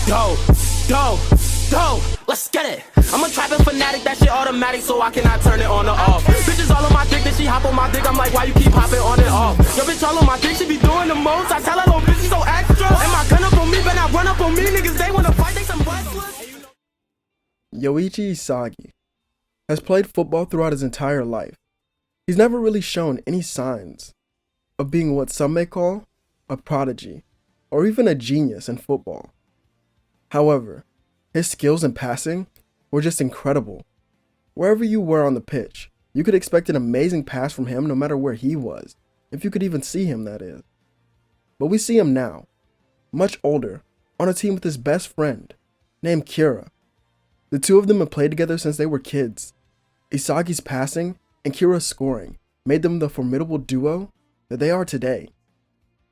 Go, go, go, let's get it. I'm a trapping fanatic, that shit automatic, so I cannot turn it on or off. Bitches all on my dick, then she hop on my dick, I'm like, why you keep hopping on and off? Your bitch all on my dick, she be doing the most, I tell her, little bitch, she so extra. And my gun up on me, but not run up on me, niggas, they wanna fight, they some wrestlers. Yoichi Isagi has played football throughout his entire life. He's never really shown any signs of being what some may call a prodigy, or even a genius in football. However, his skills in passing were just incredible. Wherever you were on the pitch, you could expect an amazing pass from him no matter where he was, if you could even see him, that is. But we see him now, much older, on a team with his best friend, named Kira. The two of them have played together since they were kids. Isagi's passing and Kira's scoring made them the formidable duo that they are today.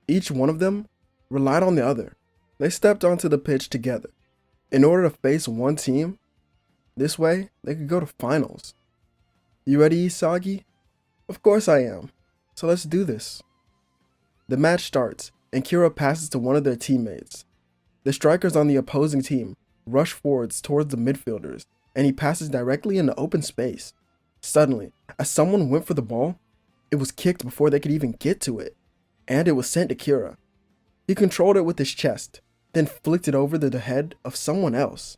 Each one of them relied on the other. They stepped onto the pitch together in order to face one team. This way, they could go to finals. You ready, Isagi? Of course I am. So let's do this. The match starts, and Kira passes to one of their teammates. The strikers on the opposing team rush forwards towards the midfielders, and he passes directly into open space. Suddenly, as someone went for the ball, it was kicked before they could even get to it, and it was sent to Kira. He controlled it with his chest, then flicked it over the head of someone else.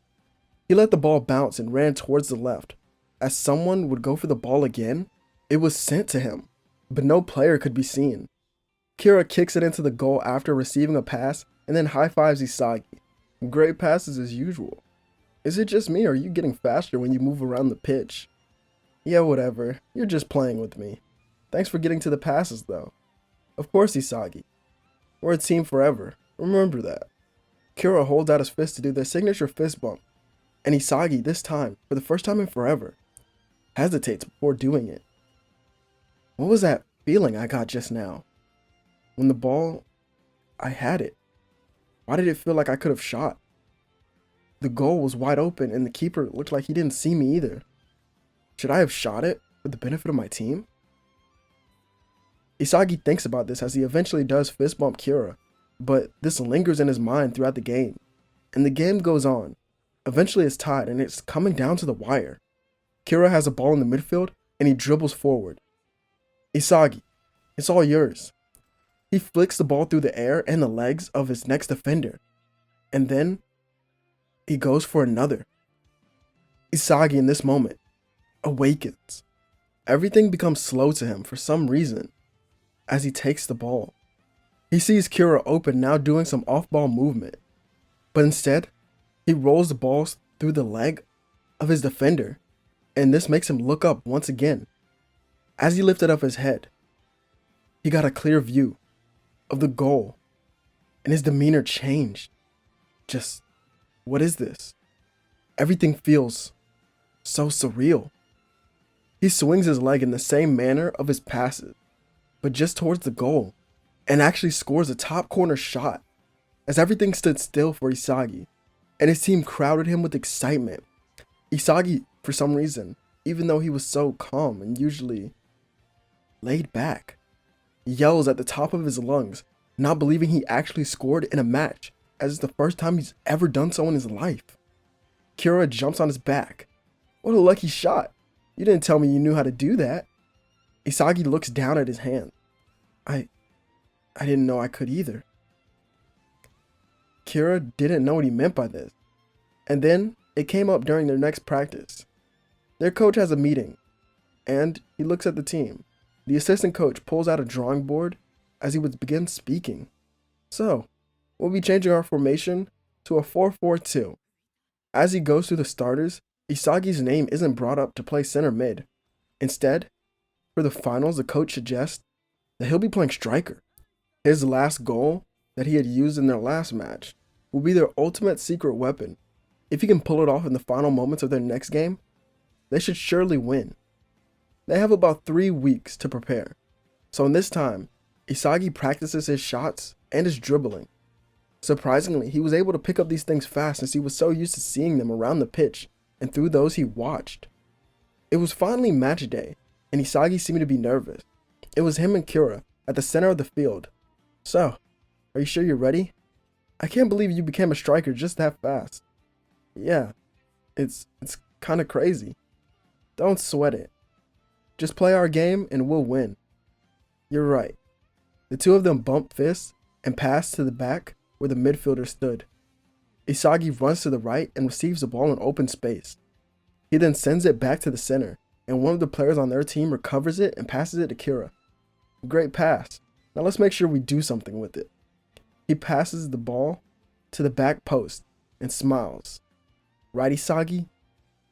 He let the ball bounce and ran towards the left. As someone would go for the ball again, it was sent to him, but no player could be seen. Kira kicks it into the goal after receiving a pass and then high-fives Isagi. Great passes as usual. Is it just me or are you getting faster when you move around the pitch? Yeah, whatever. You're just playing with me. Thanks for getting to the passes though. Of course, Isagi. We're a team forever. Remember that. Kira holds out his fist to do their signature fist bump, and Isagi, this time, for the first time in forever, hesitates before doing it. What was that feeling I got just now? When the ball, I had it. Why did it feel like I could have shot? The goal was wide open and the keeper looked like he didn't see me either. Should I have shot it for the benefit of my team? Isagi thinks about this as he eventually does fist bump Kira, but this lingers in his mind throughout the game, and the game goes on. Eventually it's tied and it's coming down to the wire. Kira has a ball in the midfield and he dribbles forward. Isagi, it's all yours. He flicks the ball through the air and the legs of his next defender, and then he goes for another. Isagi in this moment awakens. Everything becomes slow to him for some reason as he takes the ball. He sees Kira open, now doing some off-ball movement, but instead he rolls the ball through the leg of his defender, and this makes him look up once again. As he lifted up his head, he got a clear view of the goal, and his demeanor changed. Just, what is this? Everything feels so surreal. He swings his leg in the same manner of his passes, but just towards the goal, and actually scores a top corner shot, as everything stood still for Isagi, and his team crowded him with excitement. Isagi, for some reason, even though he was so calm and usually laid back, yells at the top of his lungs, not believing he actually scored in a match, as it's the first time he's ever done so in his life. Kira jumps on his back. What a lucky shot. You didn't tell me you knew how to do that. Isagi looks down at his hand. I didn't know I could either. Kira didn't know what he meant by this. And then it came up during their next practice. Their coach has a meeting, and he looks at the team. The assistant coach pulls out a drawing board as he would begin speaking. So, we'll be changing our formation to a 4-4-2. As he goes through the starters, Isagi's name isn't brought up to play center mid. Instead, for the finals, the coach suggests that he'll be playing striker. His last goal that he had used in their last match will be their ultimate secret weapon. If he can pull it off in the final moments of their next game, they should surely win. They have about 3 weeks to prepare. So in this time, Isagi practices his shots and his dribbling. Surprisingly, he was able to pick up these things fast since he was so used to seeing them around the pitch and through those he watched. It was finally match day, and Isagi seemed to be nervous. It was him and Kira at the center of the field. So, are you sure you're ready? I can't believe you became a striker just that fast. Yeah, it's kind of crazy. Don't sweat it. Just play our game and we'll win. You're right. The two of them bump fists and pass to the back where the midfielder stood. Isagi runs to the right and receives the ball in open space. He then sends it back to the center, and one of the players on their team recovers it and passes it to Kira. Great pass. Now let's make sure we do something with it. He passes the ball to the back post and smiles. Right, Isagi?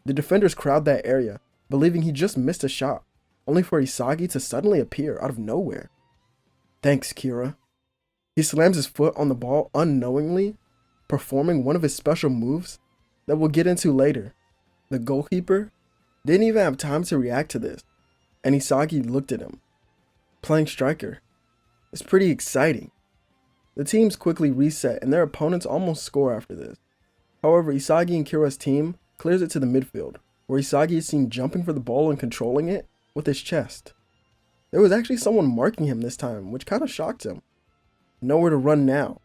The defenders crowd that area, believing he just missed a shot, only for Isagi to suddenly appear out of nowhere. Thanks, Kira. He slams his foot on the ball unknowingly, performing one of his special moves that we'll get into later. The goalkeeper didn't even have time to react to this, and Isagi looked at him. Playing striker. It's pretty exciting. The teams quickly reset and their opponents almost score after this. However, Isagi and Kira's team clears it to the midfield, where Isagi is seen jumping for the ball and controlling it with his chest. There was actually someone marking him this time, which kind of shocked him. Nowhere to run now.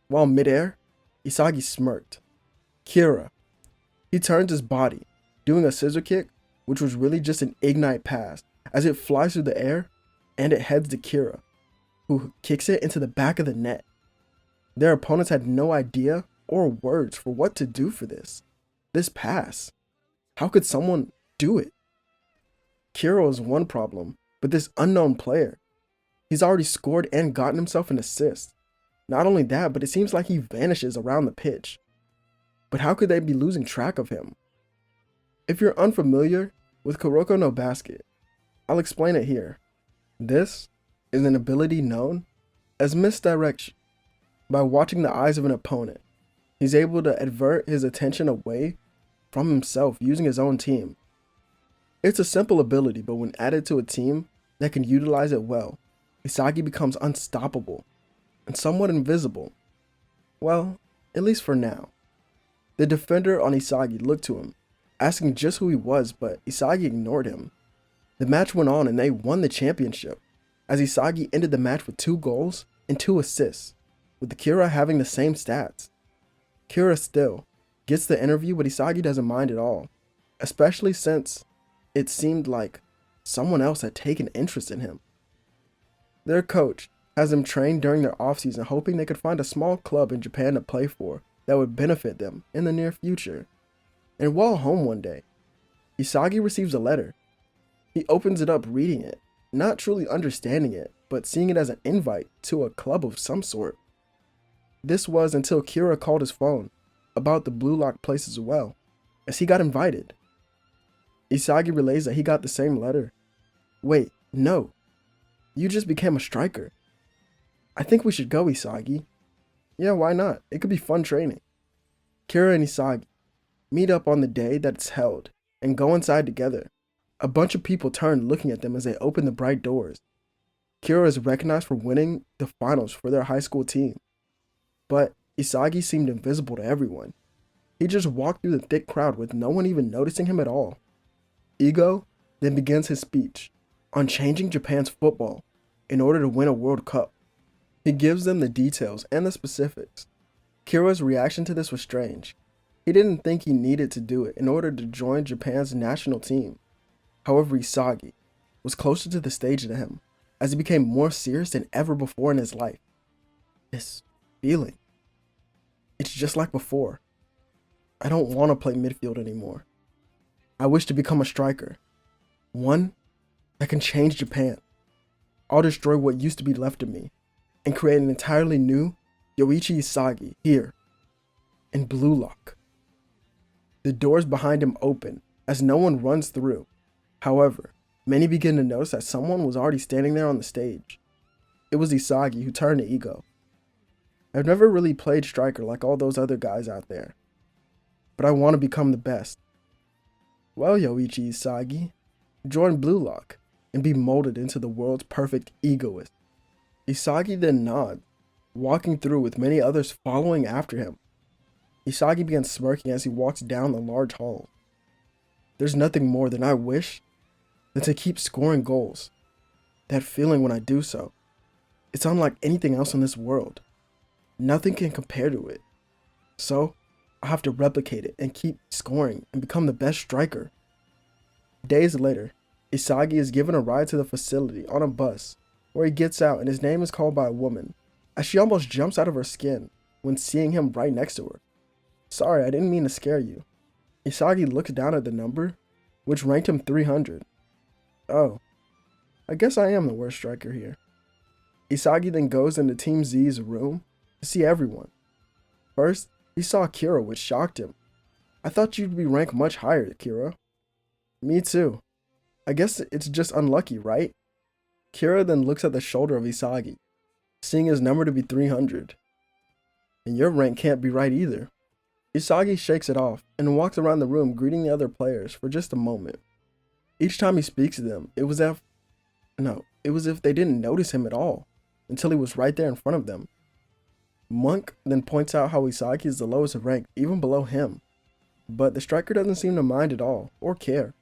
While midair, Isagi smirked. Kira. He turns his body, doing a scissor kick, which was really just an ignite pass, as it flies through the air, and it heads to Kira, who kicks it into the back of the net. Their opponents had no idea or words for what to do for this. This pass. How could someone do it? Kira was one problem, but this unknown player. He's already scored and gotten himself an assist. Not only that, but it seems like he vanishes around the pitch. But how could they be losing track of him? If you're unfamiliar with Kuroko no Basket, I'll explain it here. This is an ability known as misdirection. By watching the eyes of an opponent, he's able to avert his attention away from himself using his own team. It's a simple ability, but when added to a team that can utilize it well, Isagi becomes unstoppable and somewhat invisible. Well, at least for now. The defender on Isagi looked to him, asking just who he was, but Isagi ignored him. The match went on and they won the championship, as Isagi ended the match with 2 goals and 2 assists, with Kira having the same stats. Kira still gets the interview, but Isagi doesn't mind at all, especially since it seemed like someone else had taken interest in him. Their coach has them train during their offseason, hoping they could find a small club in Japan to play for that would benefit them in the near future. And while home one day, Isagi receives a letter. He opens it up reading it, not truly understanding it, but seeing it as an invite to a club of some sort. This was until Kira called his phone about the Blue Lock place as well, as he got invited. Isagi relays that he got the same letter. Wait, no. You just became a striker. I think we should go, Isagi. Yeah, why not? It could be fun training. Kira and Isagi meet up on the day that it's held and go inside together. A bunch of people turn looking at them as they open the bright doors. Kira is recognized for winning the finals for their high school team. But Isagi seemed invisible to everyone. He just walked through the thick crowd with no one even noticing him at all. Igo then begins his speech on changing Japan's football in order to win a World Cup. He gives them the details and the specifics. Kira's reaction to this was strange. He didn't think he needed to do it in order to join Japan's national team. However, Isagi was closer to the stage than him, as he became more serious than ever before in his life. This feeling. It's just like before. I don't want to play midfield anymore. I wish to become a striker. One that can change Japan. I'll destroy what used to be left of me and create an entirely new Yoichi Isagi here in Blue Lock. The doors behind him open as no one runs through. However, many begin to notice that someone was already standing there on the stage. It was Isagi, who turned to Igo. I've never really played striker like all those other guys out there, but I want to become the best. Well, Yoichi Isagi, join Blue Lock and be molded into the world's perfect egoist. Isagi then nods, walking through with many others following after him. Isagi begins smirking as he walks down the large hall. There's nothing more than I wish than to keep scoring goals. That feeling when I do so, it's unlike anything else in this world. Nothing can compare to it. So, I have to replicate it and keep scoring and become the best striker. Days later, Isagi is given a ride to the facility on a bus where he gets out and his name is called by a woman as she almost jumps out of her skin when seeing him right next to her. Sorry, I didn't mean to scare you. Isagi looks down at the number, which ranked him 300. Oh, I guess I am the worst striker here. Isagi then goes into Team Z's room to see everyone. First, he saw Kira, which shocked him. I thought you'd be ranked much higher, Kira. Me too. I guess it's just unlucky, right? Kira then looks at the shoulder of Isagi, seeing his number to be 300. And your rank can't be right either. Isagi shakes it off and walks around the room greeting the other players for just a moment. Each time he speaks to them, it was as if they didn't notice him at all, until he was right there in front of them. Monk then points out how Isagi is the lowest ranked, even below him. But the striker doesn't seem to mind at all, or care.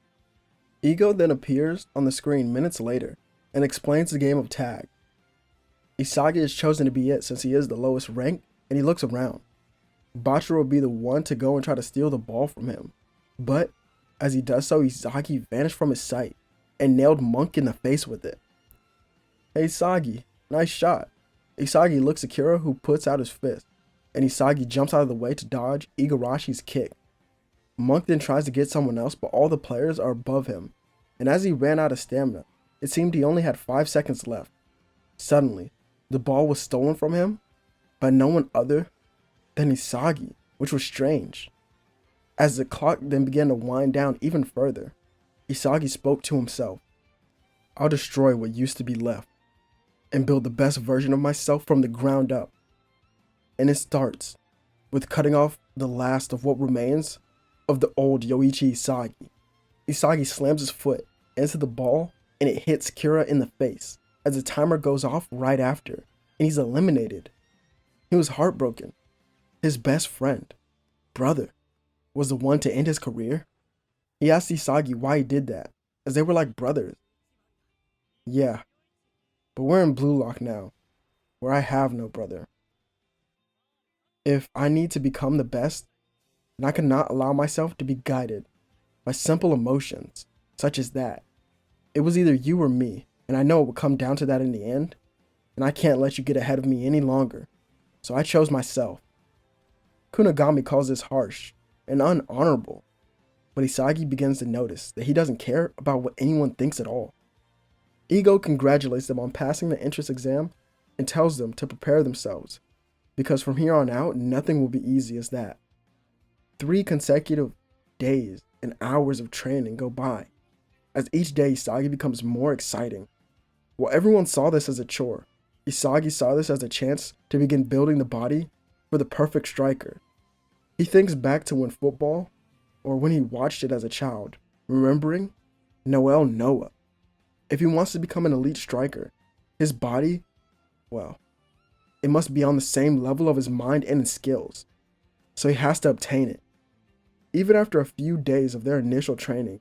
Ego then appears on the screen minutes later, and explains the game of tag. Isagi is chosen to be it since he is the lowest ranked, and he looks around. Bachira will be the one to go and try to steal the ball from him. But, as he does so, Isagi vanished from his sight, and nailed Monk in the face with it. Hey Isagi, nice shot. Isagi looks at Kira, who puts out his fist, and Isagi jumps out of the way to dodge Igarashi's kick. Monk then tries to get someone else, but all the players are above him, and as he ran out of stamina, it seemed he only had 5 seconds left. Suddenly, the ball was stolen from him by no one other than Isagi, which was strange. As the clock then began to wind down even further, Isagi spoke to himself. I'll destroy what used to be left, and build the best version of myself from the ground up. And it starts with cutting off the last of what remains of the old Yoichi Isagi. Isagi slams his foot into the ball and it hits Kira in the face as the timer goes off right after, and he's eliminated. He was heartbroken. His best friend, brother, was the one to end his career. He asked Isagi why he did that, as they were like brothers. Yeah, but we're in Blue Lock now, where I have no brother. If I need to become the best, then I cannot allow myself to be guided by simple emotions such as that. It was either you or me, and I know it will come down to that in the end, and I can't let you get ahead of me any longer, so I chose myself. Kunigami calls this harsh and unhonorable, but Isagi begins to notice that he doesn't care about what anyone thinks at all. Ego congratulates them on passing the entrance exam and tells them to prepare themselves, because from here on out, nothing will be easy as that. 3 consecutive days and hours of training go by, as each day Isagi becomes more exciting. While everyone saw this as a chore, Isagi saw this as a chance to begin building the body for the perfect striker. He thinks back to when football, or when he watched it as a child, remembering Noel Noah. If he wants to become an elite striker, his body, well, it must be on the same level of his mind and his skills, so he has to obtain it. Even after a few days of their initial training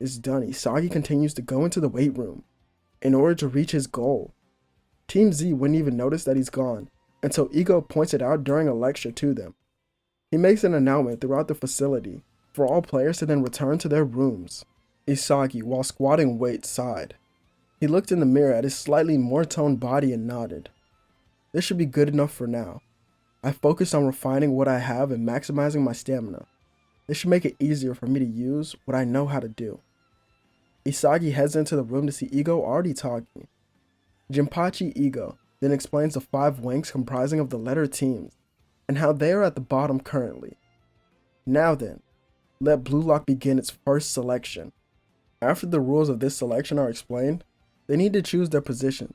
is done, Isagi continues to go into the weight room in order to reach his goal. Team Z wouldn't even notice that he's gone until Ego points it out during a lecture to them. He makes an announcement throughout the facility for all players to then return to their rooms. Isagi, while squatting weights, sighed. He looked in the mirror at his slightly more toned body and nodded. This should be good enough for now. I focused on refining what I have and maximizing my stamina. This should make it easier for me to use what I know how to do. Isagi heads into the room to see Ego already talking. Jinpachi Ego then explains the 5 ranks comprising of the letter teams and how they are at the bottom currently. Now then, let Blue Lock begin its first selection. After the rules of this selection are explained, they need to choose their position.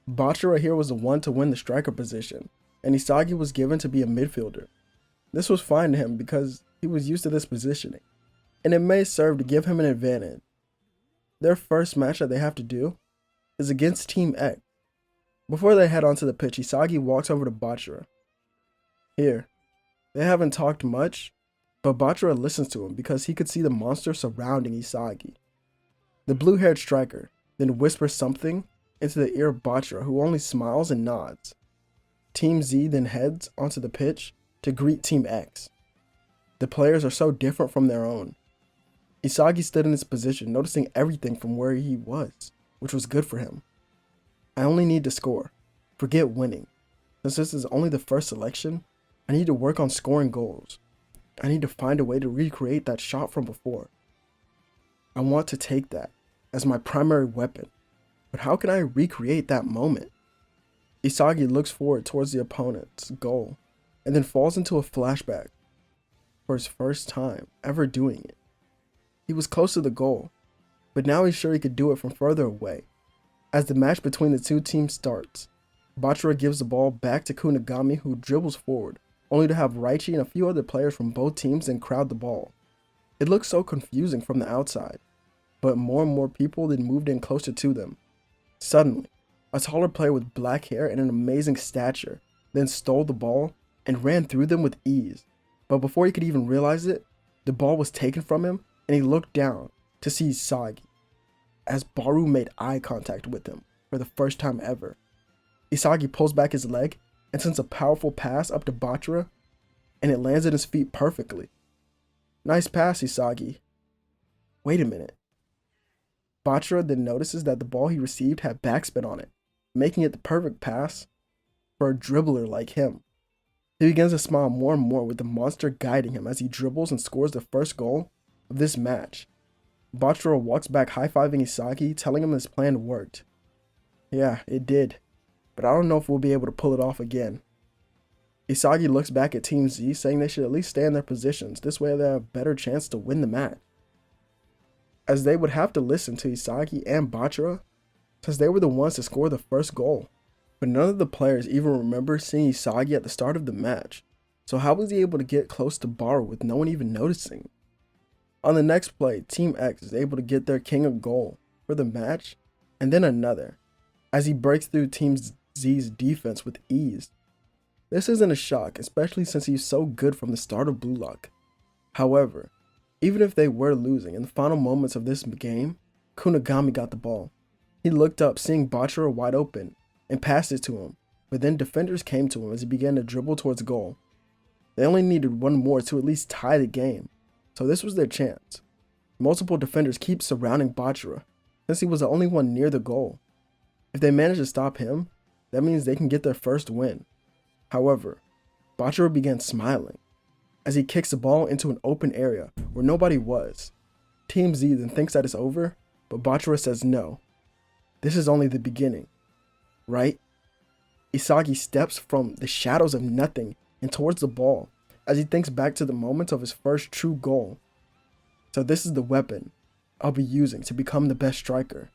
Bachira here was the one to win the striker position, and Isagi was given to be a midfielder. This was fine to him because he was used to this positioning, and it may serve to give him an advantage. Their first match that they have to do is against Team X. Before they head onto the pitch, Isagi walks over to Bachira. Here, they haven't talked much, but Bachira listens to him because he could see the monster surrounding Isagi. The blue-haired striker then whispers something into the ear of Bachira, who only smiles and nods. Team Z then heads onto the pitch to greet Team X. The players are so different from their own. Isagi stood in his position, noticing everything from where he was, which was good for him. I only need to score. Forget winning. Since this is only the first selection, I need to work on scoring goals. I need to find a way to recreate that shot from before. I want to take that as my primary weapon, but how can I recreate that moment? Isagi looks forward towards the opponent's goal and then falls into a flashback for his first time ever doing it. He was close to the goal, but now he's sure he could do it from further away. As the match between the two teams starts, Bachira gives the ball back to Kunigami, who dribbles forward, only to have Yoichi and a few other players from both teams then crowd the ball. It looks so confusing from the outside, but more and more people then moved in closer to them. Suddenly, a taller player with black hair and an amazing stature then stole the ball and ran through them with ease. But before he could even realize it, the ball was taken from him and he looked down to see Isagi, as Baru made eye contact with him for the first time ever. Isagi pulls back his leg and sends a powerful pass up to Bachira, and it lands at his feet perfectly. Nice pass, Isagi. Wait a minute. Bachira then notices that the ball he received had backspin on it, making it the perfect pass for a dribbler like him. He begins to smile more and more with the monster guiding him as he dribbles and scores the first goal of this match. Bachira walks back high-fiving Isagi, telling him his plan worked. Yeah, it did, but I don't know if we'll be able to pull it off again. Isagi looks back at Team Z, saying they should at least stay in their positions, this way they have a better chance to win the match. As they would have to listen to Isagi and Bachira, since they were the ones to score the first goal. But none of the players even remember seeing Isagi at the start of the match, so how was he able to get close to Baru with no one even noticing? On the next play, Team X is able to get their king a goal for the match, and then another, as he breaks through Team Z's defense with ease. This isn't a shock, especially since he's so good from the start of Blue Lock. However, even if they were losing in the final moments of this game, Kunigami got the ball. He looked up, seeing Bachira wide open, and passed it to him, but then defenders came to him as he began to dribble towards goal. They only needed one more to at least tie the game, so this was their chance. Multiple defenders keep surrounding Bachira, since he was the only one near the goal. If they manage to stop him, that means they can get their first win. However, Bachira began smiling as he kicks the ball into an open area where nobody was. Team Z then thinks that it's over, but Bachira says no. This is only the beginning, right? Isagi steps from the shadows of nothing and towards the ball as he thinks back to the moment of his first true goal. So this is the weapon I'll be using to become the best striker.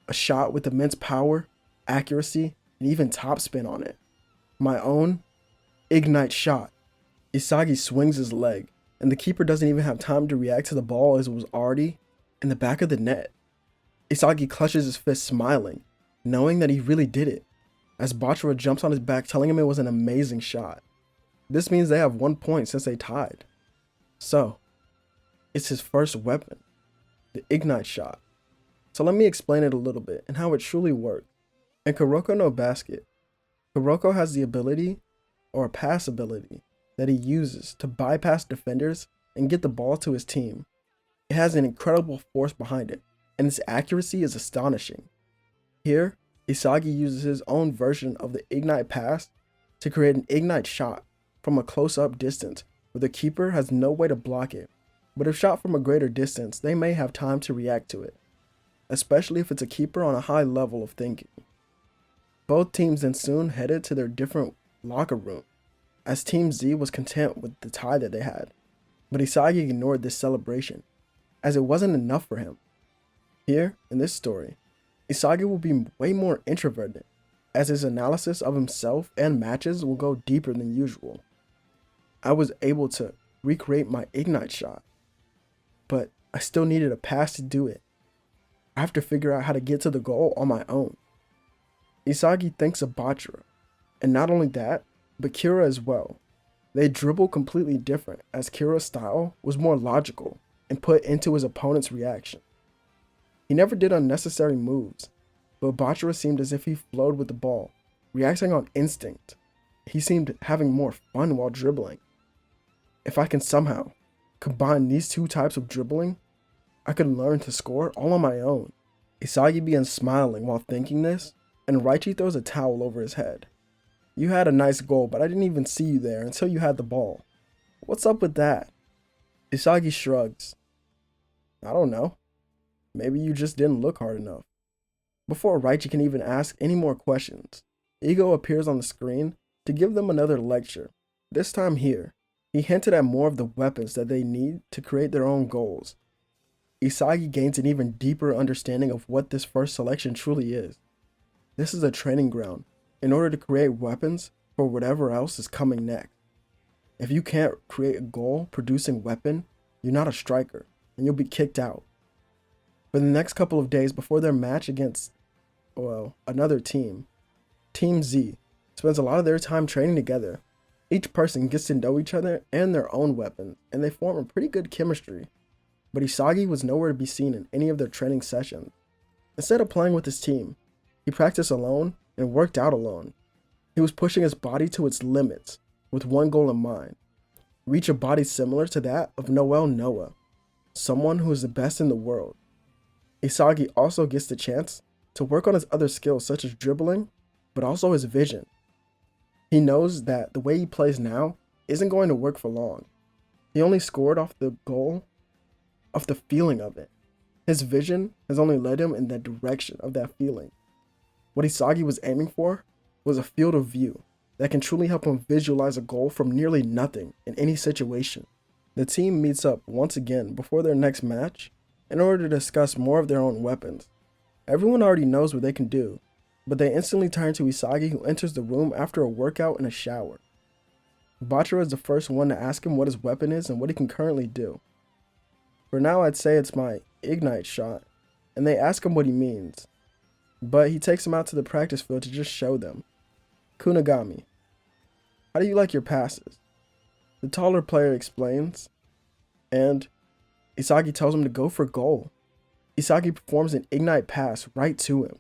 A shot with immense power, accuracy, and even topspin on it. My own Ignite shot. Isagi swings his leg, and the keeper doesn't even have time to react to the ball as it was already in the back of the net. Isagi clutches his fist, smiling, knowing that he really did it, as Bachira jumps on his back, telling him it was an amazing shot. This means they have 1 point since they tied. So, it's his first weapon, the Ignite shot. So let me explain it a little bit and how it truly works. In Kuroko no Basket, Kuroko has the ability, or a pass ability, that he uses to bypass defenders and get the ball to his team. It has an incredible force behind it, and its accuracy is astonishing. Here, Isagi uses his own version of the Ignite pass to create an Ignite shot from a close-up distance where the keeper has no way to block it, but if shot from a greater distance, they may have time to react to it, especially if it's a keeper on a high level of thinking. Both teams then soon headed to their different locker room, as Team Z was content with the tie that they had, but Isagi ignored this celebration, as it wasn't enough for him. Here, in this story, Isagi will be way more introverted, as his analysis of himself and matches will go deeper than usual. I was able to recreate my Ignite shot, but I still needed a pass to do it. I have to figure out how to get to the goal on my own. Isagi thinks of Bachira, and not only that, but Kira as well. They dribble completely different, as Kira's style was more logical and put into his opponent's reaction. He never did unnecessary moves, but Bachira seemed as if he flowed with the ball, reacting on instinct, he seemed having more fun while dribbling. If I can somehow combine these two types of dribbling, I could learn to score all on my own. Isagi begins smiling while thinking this, and Yoichi throws a towel over his head. You had a nice goal, but I didn't even see you there until you had the ball. What's up with that? Isagi shrugs. I don't know. Maybe you just didn't look hard enough. Before Yoichi can even ask any more questions, Ego appears on the screen to give them another lecture. This time here, he hinted at more of the weapons that they need to create their own goals. Isagi gains an even deeper understanding of what this first selection truly is. This is a training ground in order to create weapons for whatever else is coming next. If you can't create a goal-producing weapon, you're not a striker, and you'll be kicked out. For the next couple of days before their match against, another team, Team Z spends a lot of their time training together. Each person gets to know each other and their own weapons, and they form a pretty good chemistry. But Isagi was nowhere to be seen in any of their training sessions. Instead of playing with his team, he practiced alone and worked out alone. He was pushing his body to its limits with one goal in mind: reach a body similar to that of Noel Noah, someone who is the best in the world. Isagi also gets the chance to work on his other skills such as dribbling, but also his vision. He knows that the way he plays now isn't going to work for long. He only scored off the goal of the feeling of it. His vision has only led him in that direction of that feeling. What Isagi was aiming for was a field of view that can truly help him visualize a goal from nearly nothing in any situation. The team meets up once again before their next match in order to discuss more of their own weapons. Everyone already knows what they can do, but they instantly turn to Isagi, who enters the room after a workout and a shower. Bachira is the first one to ask him what his weapon is and what he can currently do. For now, I'd say it's my Ignite shot, and they ask him what he means. But he takes them out to the practice field to just show them. Kunigami. How do you like your passes? The taller player explains, and Isagi tells him to go for goal. Isagi performs an Ignite pass right to him,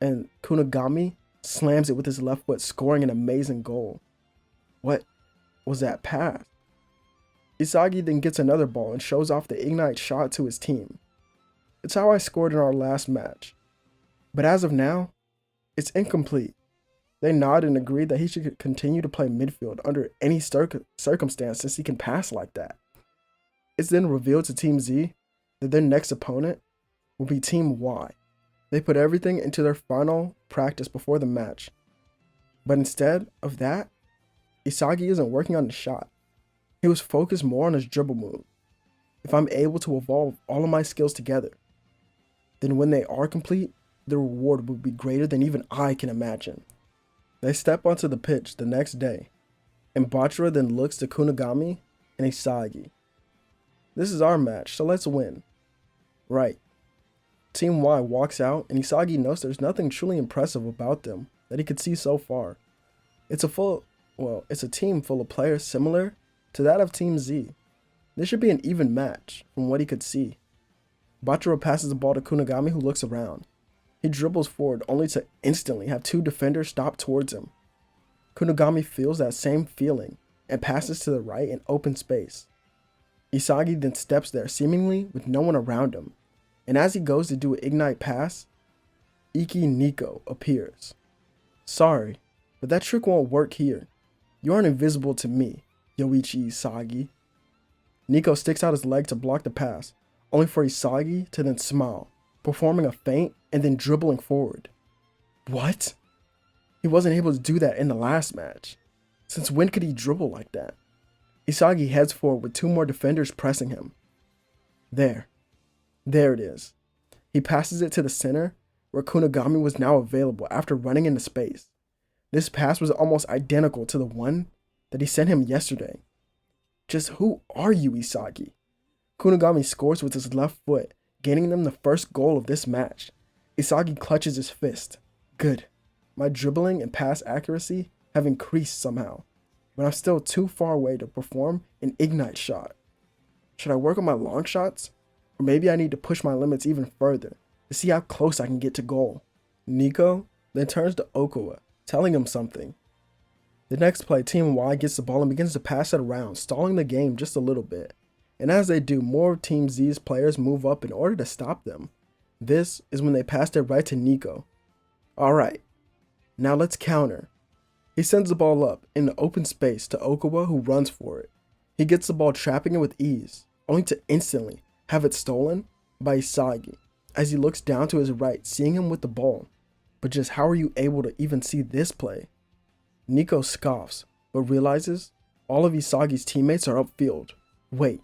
and Kunigami slams it with his left foot, scoring an amazing goal. What was that pass? Isagi then gets another ball and shows off the Ignite shot to his team. It's how I scored in our last match. But as of now, it's incomplete. They nod and agree that he should continue to play midfield under any circumstance since he can pass like that. It's then revealed to Team Z that their next opponent will be Team Y. They put everything into their final practice before the match. But instead of that, Isagi isn't working on the shot. He was focused more on his dribble move. If I'm able to evolve all of my skills together, then when they are complete, the reward will be greater than even I can imagine. They step onto the pitch the next day, and Bachira then looks to Kunigami and Isagi. This is our match, so let's win. Right. Team Y walks out, and Isagi knows there's nothing truly impressive about them that he could see so far. It's a team full of players similar to that of Team Z. This should be an even match from what he could see. Bachira passes the ball to Kunigami, who looks around. He dribbles forward only to instantly have two defenders stop towards him. Kunigami feels that same feeling and passes to the right in open space. Isagi then steps there seemingly with no one around him, and as he goes to do an Ignite pass, Iki Nico appears. Sorry, but that trick won't work here. You aren't invisible to me, Yoichi Isagi. Nico sticks out his leg to block the pass, only for Isagi to then smile, performing a feint and then dribbling forward. What? He wasn't able to do that in the last match. Since when could he dribble like that? Isagi heads forward with two more defenders pressing him. There it is. He passes it to the center, where Kunigami was now available after running into space. This pass was almost identical to the one that he sent him yesterday. Just who are you, Isagi? Kunigami scores with his left foot, gaining them the first goal of this match. Isagi clutches his fist. Good. My dribbling and pass accuracy have increased somehow, but I'm still too far away to perform an Ignite shot. Should I work on my long shots? Or maybe I need to push my limits even further to see how close I can get to goal. Nico then turns to Okawa, telling him something. The next play, Team Y gets the ball and begins to pass it around, stalling the game just a little bit. And as they do, more of Team Z's players move up in order to stop them. This is when they passed it right to Nico. Alright, now let's counter. He sends the ball up in the open space to Okawa, who runs for it. He gets the ball, trapping it with ease, only to instantly have it stolen by Isagi as he looks down to his right, seeing him with the ball. But just how are you able to even see this play? Nico scoffs, but realizes all of Isagi's teammates are upfield. Wait,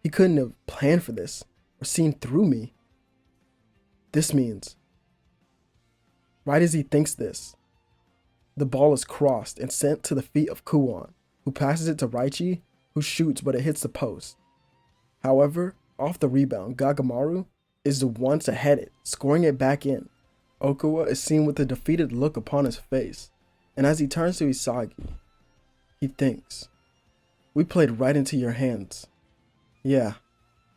he couldn't have planned for this or seen through me. This means, right as he thinks this, the ball is crossed and sent to the feet of Kuon, who passes it to Yoichi, who shoots but it hits the post. However, off the rebound, Gagamaru is the one to head it, scoring it back in. Okawa is seen with a defeated look upon his face, and as he turns to Isagi, he thinks, "We played right into your hands." "Yeah,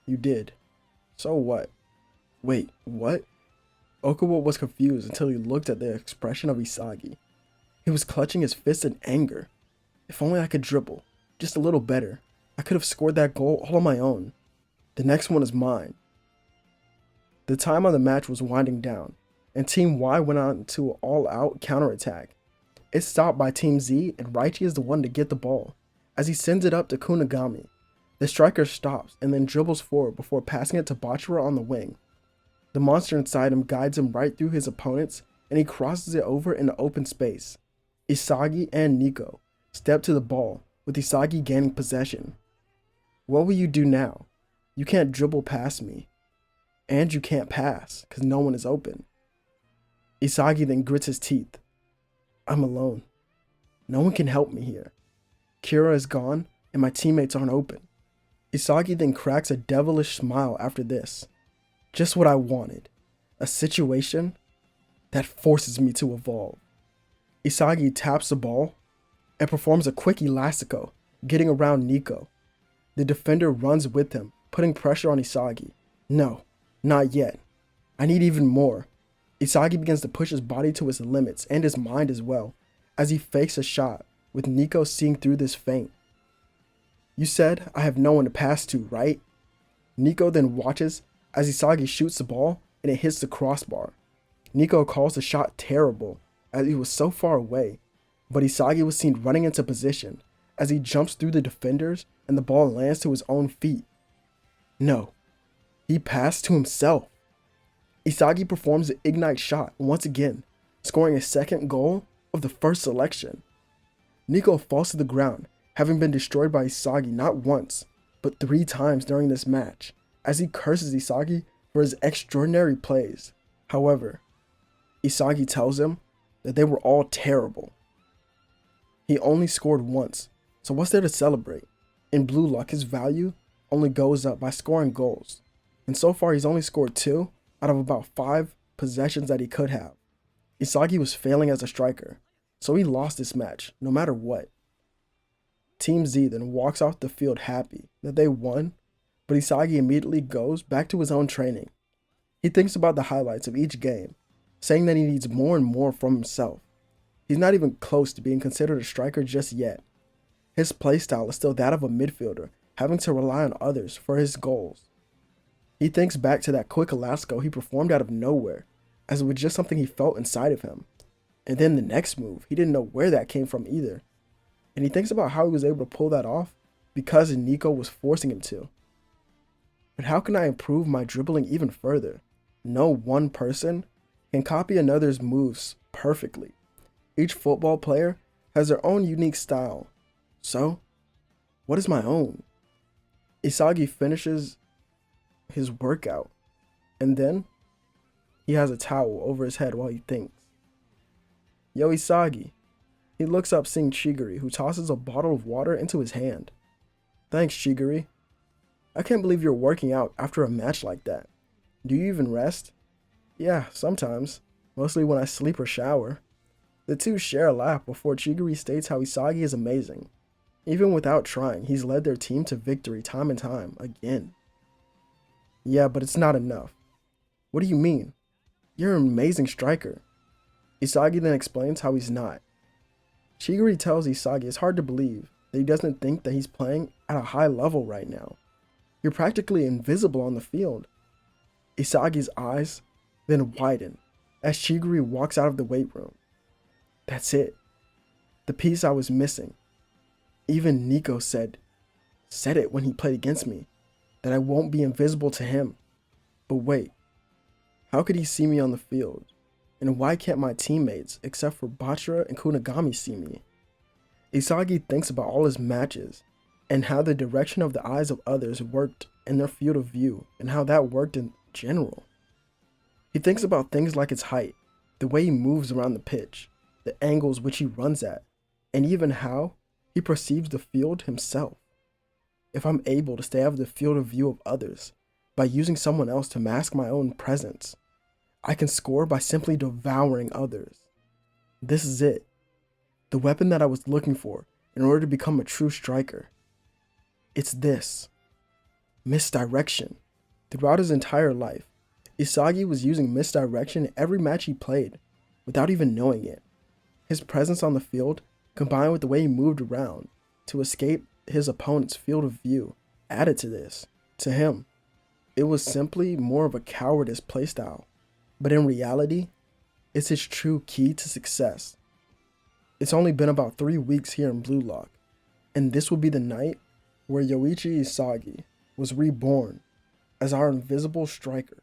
you did. So what?" "Wait, what?" Okawa was confused until he looked at the expression of Isagi. He was clutching his fist in anger. "If only I could dribble, just a little better. I could have scored that goal all on my own. The next one is mine." The time on the match was winding down, and Team Y went on to an all-out counterattack. It's stopped by Team Z, and Yoichi is the one to get the ball. As he sends it up to Kunigami, the striker stops and then dribbles forward before passing it to Bachira on the wing. The monster inside him guides him right through his opponents, and he crosses it over in the open space. Isagi and Nico step to the ball, with Isagi gaining possession. "What will you do now? You can't dribble past me. And you can't pass, because no one is open." Isagi then grits his teeth. "I'm alone. No one can help me here. Kira is gone, and my teammates aren't open." Isagi then cracks a devilish smile after this. "Just what I wanted. A situation that forces me to evolve." Isagi taps the ball and performs a quick elastico, getting around Nico. The defender runs with him, putting pressure on Isagi. "No, not yet. I need even more." Isagi begins to push his body to its limits and his mind as well, as he fakes a shot, with Nico seeing through this feint. "You said I have no one to pass to, right?" Nico then watches as Isagi shoots the ball and it hits the crossbar. Nico calls the shot terrible as he was so far away, but Isagi was seen running into position as he jumps through the defenders and the ball lands to his own feet. No, he passed to himself. Isagi performs the ignite shot once again, scoring a second goal of the first selection. Nico falls to the ground, having been destroyed by Isagi not once, but 3 times during this match, as he curses Isagi for his extraordinary plays. However, Isagi tells him that they were all terrible. He only scored once, so what's there to celebrate? In Blue Luck, his value only goes up by scoring goals, and so far he's only scored 2 out of about 5 possessions that he could have. Isagi was failing as a striker, so he lost this match no matter what. Team Z then walks off the field happy that they won, but Isagi immediately goes back to his own training. He thinks about the highlights of each game, saying that he needs more and more from himself. He's not even close to being considered a striker just yet. His playstyle is still that of a midfielder, having to rely on others for his goals. He thinks back to that quick elastico he performed out of nowhere, as it was just something he felt inside of him. And then the next move, he didn't know where that came from either. And he thinks about how he was able to pull that off because Nico was forcing him to. But how can I improve my dribbling even further? No one person can copy another's moves perfectly. Each football player has their own unique style. So, what is my own? Isagi finishes his workout, and then he has a towel over his head while he thinks. "Yo, Isagi." He looks up seeing Chigiri, who tosses a bottle of water into his hand. "Thanks, Chigiri. I can't believe you're working out after a match like that. Do you even rest?" "Yeah, sometimes. Mostly when I sleep or shower." The two share a laugh before Chigiri states how Isagi is amazing. Even without trying, he's led their team to victory time and time again. "Yeah, but it's not enough." "What do you mean? You're an amazing striker." Isagi then explains how he's not. Chigiri tells Isagi it's hard to believe that he doesn't think that he's playing at a high level right now. You're practically invisible on the field. Isagi's eyes then widen as Chigiri walks out of the weight room. That's it. The piece I was missing. Even Nico said it when he played against me, that I won't be invisible to him. But wait, how could he see me on the field? And why can't my teammates, except for Bachira and Kunigami, see me? Isagi thinks about all his matches and how the direction of the eyes of others worked in their field of view and how that worked in general. He thinks about things like his height, the way he moves around the pitch, the angles which he runs at, and even how he perceives the field himself. If I'm able to stay out of the field of view of others by using someone else to mask my own presence, I can score by simply devouring others. This is it. The weapon that I was looking for in order to become a true striker. It's this. Misdirection. Throughout his entire life, Isagi was using misdirection in every match he played, without even knowing it. His presence on the field, combined with the way he moved around to escape his opponent's field of view, added to this. To him, it was simply more of a cowardice playstyle, but in reality, it's his true key to success. It's only been about 3 weeks here in Blue Lock, and this will be the night where Yoichi Isagi was reborn as our invisible striker.